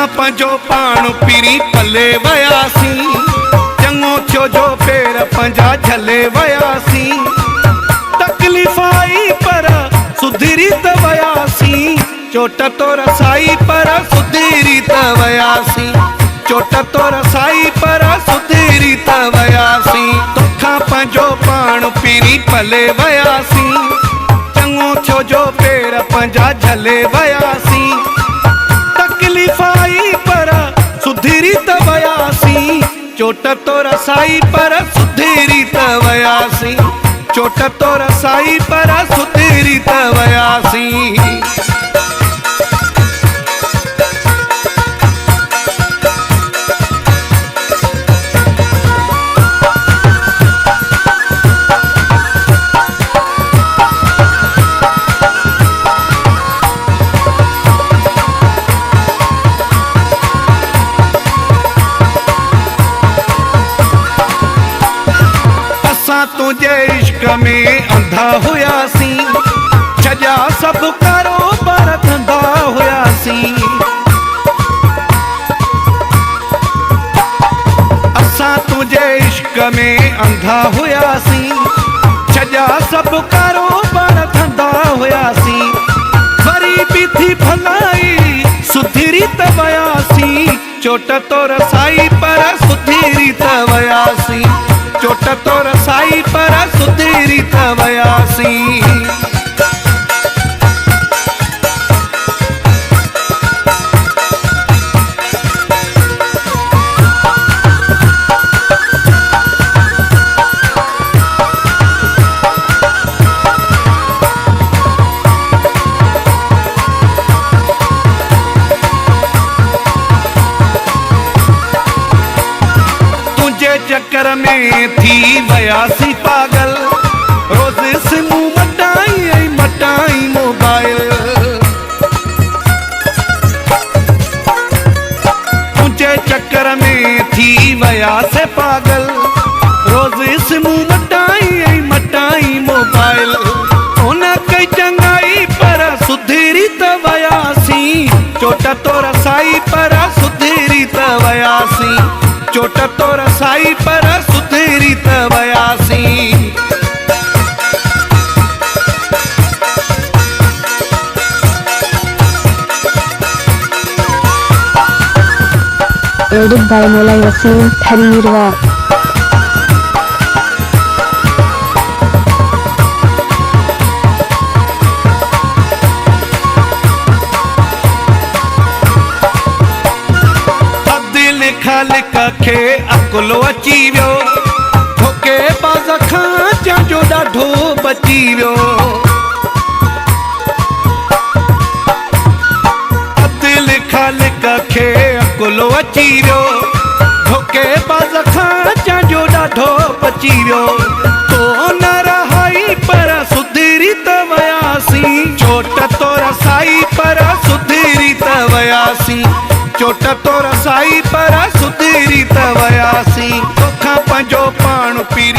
पंजो पाण पीरी पले वयासी, चङो थियो जो पेर पंजा झले वयासी। तकलीफ़ आई पर सुधरी त वयासी, चोट तो रसाई पर सुधरी त वयासी। चोट तो रसाई पर सुधरी त वयासी। तोखां पंजो पाण पीरी पले वयासी, चङो थियो जो पेर पंजा झले वयासी। तकलीफ़ आई पर सुधरी त वयासी, चोट तो रसाई पर सुधरी त वयासी। चोट तो रसाई पर सुधरी त वयासी। तुझे इश्क में अंधा हुयासी, छजा सब कारोबार धंधा हुयासी। असां तुझे इश्क में अंधा हुयासी, छजा सब कारोबार धंधा हुयासी। वरी भी थी भलाई सुधरी त वयासी, चोट तो रसाई पर सुधरी त वयासी। चोट तो रसाई पर सुधरी त वयासी। चक्कर में थी वयासी पागल, रोज सिम मटाई मटाई मोबाइल। मुझे चक्कर में थी वयासे पागल, रोज सिम मटाई मटाई मोबाइल। उन कई चंगाई पर सुधरी त वयासी, चोट तो रसाई पर सुधरी त वयासी। चोट तो रसाई पर सुधरी त वयासी। एडिट बाय मौलाई वसीम ठरीरवा। लिख खे अकुलो अची वियो, धोखे बाज़ खां चइजो ॾाढो बची वियो। लिख खे अकुलो अची वियो, धोखे बाज़ खां चइजो ॾाढो बची वियो। तो न रहाई पर सुधरी त वयासी, चोट तो रसाई पर सुधरी त वयासी। चोट तो रसाई पर सुधरी त वयासी। तोखां पंजो पाण पीरी